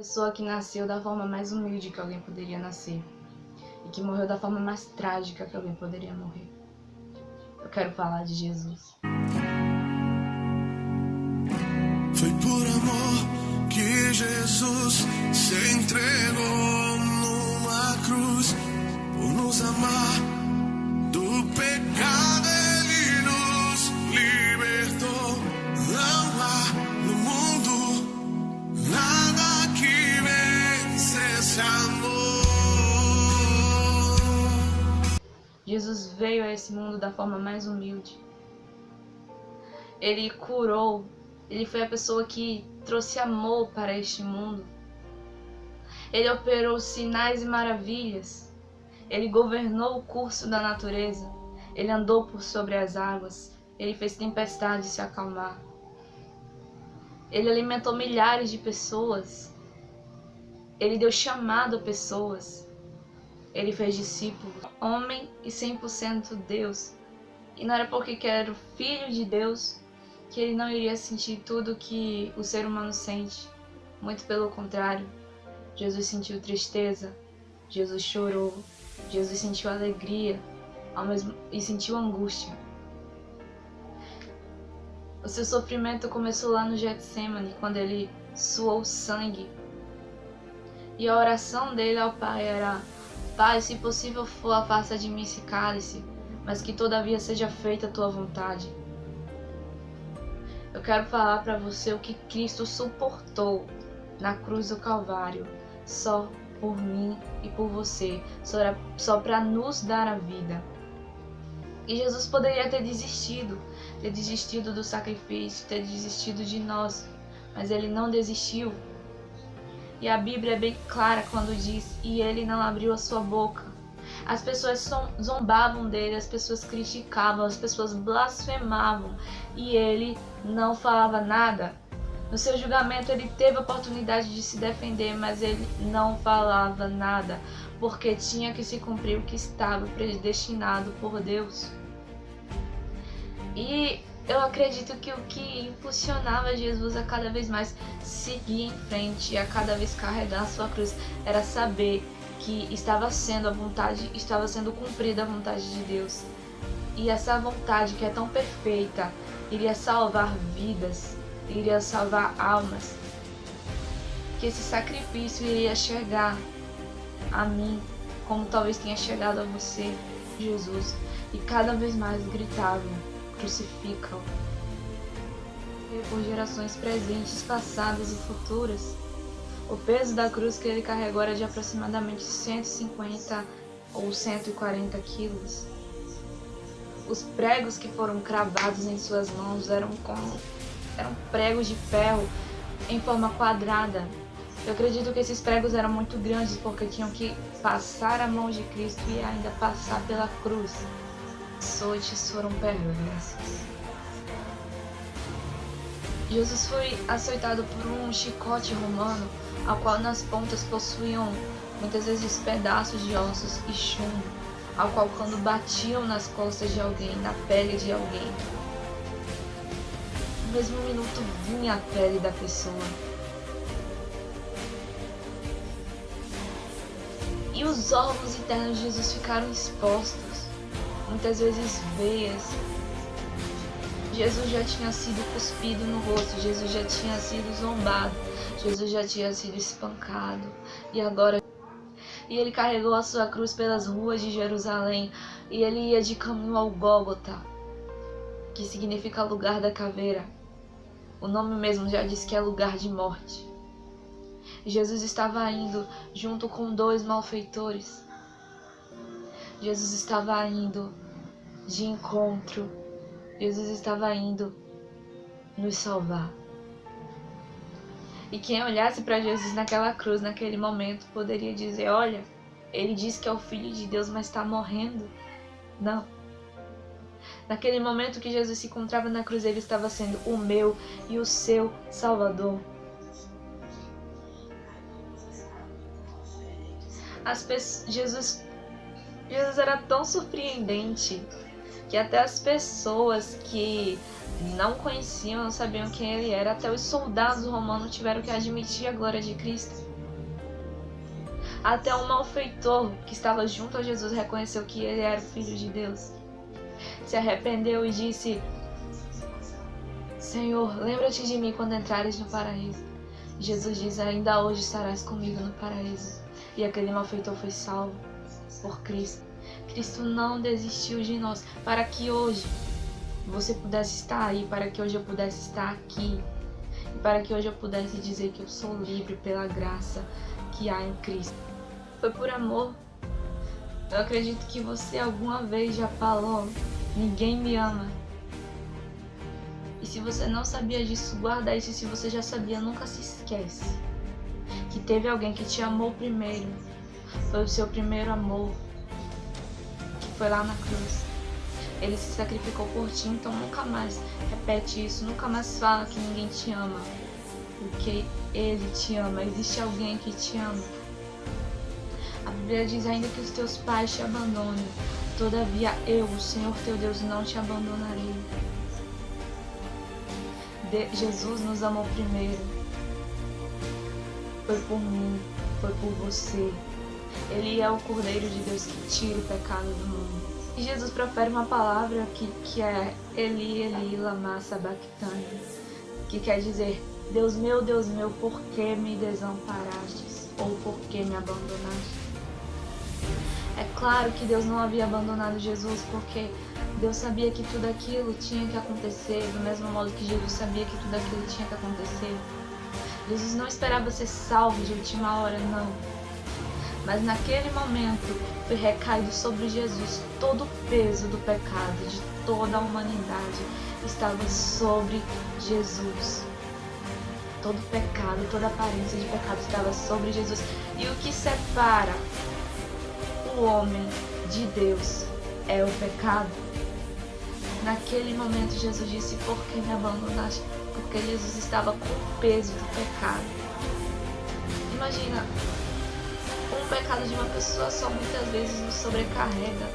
Pessoa que nasceu da forma mais humilde que alguém poderia nascer e que morreu da forma mais trágica que alguém poderia morrer. Eu quero falar de Jesus. Foi por amor que Jesus se entregou numa cruz, por nos amar. Do pecado ele nos libertou. Não há no mundo nada que vença esse amor. Jesus veio a esse mundo da forma mais humilde. Ele curou. Ele foi a pessoa que trouxe amor para este mundo. Ele operou sinais e maravilhas. Ele governou o curso da natureza. Ele andou por sobre as águas. Ele fez tempestade se acalmar. Ele alimentou milhares de pessoas. Ele deu chamado a pessoas. Ele fez discípulos. Homem e 100% Deus. E não era porque era o Filho de Deus que ele não iria sentir tudo que o ser humano sente. Muito pelo contrário. Jesus sentiu tristeza, Jesus chorou, Jesus sentiu alegria e sentiu angústia. O seu sofrimento começou lá no Getsêmani, quando ele suou sangue. E a oração dele ao Pai era: Pai, se possível for, afasta de mim esse cálice, mas que todavia seja feita a tua vontade. Eu quero falar para você o que Cristo suportou na cruz do Calvário, só por mim e por você, só para nos dar a vida. E Jesus poderia ter desistido do sacrifício, ter desistido de nós, mas ele não desistiu. E a Bíblia é bem clara quando diz: e ele não abriu a sua boca. As pessoas zombavam dele, as pessoas criticavam, as pessoas blasfemavam, e ele não falava nada. No seu julgamento ele teve a oportunidade de se defender, mas ele não falava nada, porque tinha que se cumprir o que estava predestinado por Deus. E eu acredito que o que impulsionava Jesus a cada vez mais seguir em frente, a cada vez carregar a sua cruz, era saber que estava sendo cumprida a vontade de Deus. E essa vontade, que é tão perfeita, iria salvar vidas, iria salvar almas. Que esse sacrifício iria chegar a mim, como talvez tenha chegado a você, Jesus. E cada vez mais gritavam: crucificam. E por gerações presentes, passadas e futuras, o peso da cruz que ele carregou era de aproximadamente 150 ou 140 quilos. Os pregos que foram cravados em suas mãos eram pregos de ferro em forma quadrada. Eu acredito que esses pregos eram muito grandes, porque tinham que passar a mão de Cristo e ainda passar pela cruz. Os açoites foram perversos. Jesus foi açoitado por um chicote romano, ao qual nas pontas possuíam muitas vezes pedaços de ossos e chumbo, ao qual quando batiam nas costas de alguém, na pele de alguém, no mesmo minuto vinha a pele da pessoa. E os órgãos internos de Jesus ficaram expostos, muitas vezes veias. Jesus já tinha sido cuspido no rosto, Jesus já tinha sido zombado, Jesus já tinha sido espancado. E ele carregou a sua cruz pelas ruas de Jerusalém, e ele ia de caminho ao Gólgota, que significa lugar da caveira. O nome mesmo já diz que é lugar de morte. Jesus estava indo junto com 2 malfeitores. Jesus estava indo de encontro. Jesus estava indo nos salvar. E quem olhasse para Jesus naquela cruz, naquele momento, poderia dizer: olha, ele diz que é o Filho de Deus, mas está morrendo. Não. Naquele momento que Jesus se encontrava na cruz, ele estava sendo o meu e o seu Salvador. Jesus era tão surpreendente que até as pessoas que não conheciam, não sabiam quem ele era, até os soldados romanos tiveram que admitir a glória de Cristo. Até um malfeitor que estava junto a Jesus reconheceu que ele era o Filho de Deus. Se arrependeu e disse: Senhor, lembra-te de mim quando entrares no paraíso. Jesus diz: ainda hoje estarás comigo no paraíso. E aquele malfeitor foi salvo por Cristo. Cristo não desistiu de nós para que hoje você pudesse estar aí, para que hoje eu pudesse estar aqui, e para que hoje eu pudesse dizer que eu sou livre pela graça que há em Cristo. Foi por amor. Eu acredito que você alguma vez já falou: ninguém me ama. E se você não sabia disso, guarda isso. E se você já sabia, nunca se esquece que teve alguém que te amou primeiro. Foi o seu primeiro amor, que foi lá na cruz. Ele se sacrificou por ti, então nunca mais repete isso, nunca mais fala que ninguém te ama, porque Ele te ama. Existe alguém que te ama. A Bíblia diz: ainda que os teus pais te abandonem, todavia eu, o Senhor teu Deus, não te abandonarei. Jesus nos amou primeiro. Foi por mim, foi por você. Ele é o Cordeiro de Deus que tira o pecado do mundo. E Jesus profere uma palavra que é Eli, Eli, lama sabachthani, que quer dizer: Deus meu, por que me desamparastes? Ou por que me abandonaste? É claro que Deus não havia abandonado Jesus, porque Deus sabia que tudo aquilo tinha que acontecer, do mesmo modo que Jesus sabia que tudo aquilo tinha que acontecer. Jesus não esperava ser salvo de última hora, não. Mas naquele momento foi recaído sobre Jesus todo o peso do pecado de toda a humanidade. Estava sobre Jesus. Todo o pecado, toda a aparência de pecado estava sobre Jesus. E o que separa o homem de Deus é o pecado. Naquele momento Jesus disse: por que me abandonaste? Porque Jesus estava com o peso do pecado. Imagina, um pecado de uma pessoa só muitas vezes nos sobrecarrega.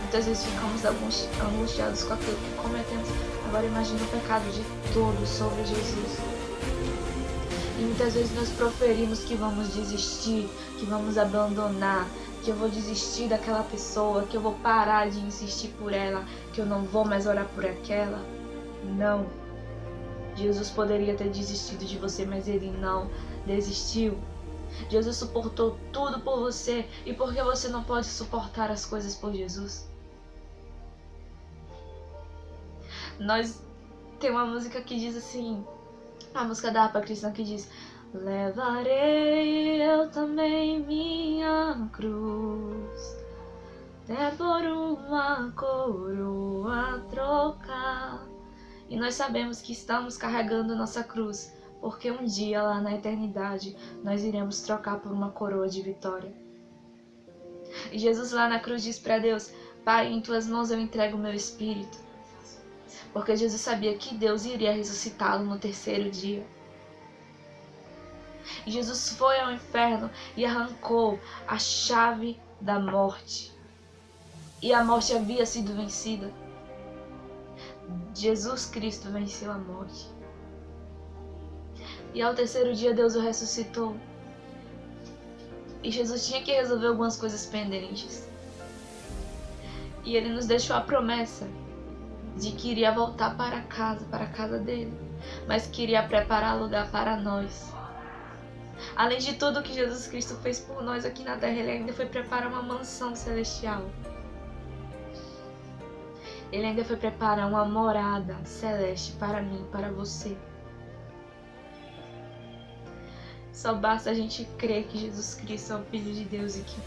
Muitas vezes ficamos angustiados com aquilo que cometemos. Agora imagina o pecado de todos sobre Jesus. E muitas vezes nós proferimos que vamos desistir, que vamos abandonar, que eu vou desistir daquela pessoa, que eu vou parar de insistir por ela, que eu não vou mais orar por aquela. Não. Jesus poderia ter desistido de você, mas Ele não desistiu. Jesus suportou tudo por você. E por que você não pode suportar as coisas por Jesus? Nós tem uma música que diz assim, a música da harpa cristã que diz: levarei eu também minha cruz, até por uma coroa trocar. E nós sabemos que estamos carregando nossa cruz, porque um dia lá na eternidade nós iremos trocar por uma coroa de vitória. E Jesus lá na cruz diz para Deus: Pai, em tuas mãos eu entrego o meu espírito. Porque Jesus sabia que Deus iria ressuscitá-lo no terceiro dia. E Jesus foi ao inferno e arrancou a chave da morte. E a morte havia sido vencida. Jesus Cristo venceu a morte. E ao terceiro dia Deus o ressuscitou. E Jesus tinha que resolver algumas coisas pendentes. E Ele nos deixou a promessa de que iria voltar para a casa dele, mas queria preparar lugar para nós. Além de tudo que Jesus Cristo fez por nós aqui na terra, Ele ainda foi preparar uma mansão celestial. Ele ainda foi preparar uma morada celeste para mim, para você. Só basta a gente crer que Jesus Cristo é o Filho de Deus e que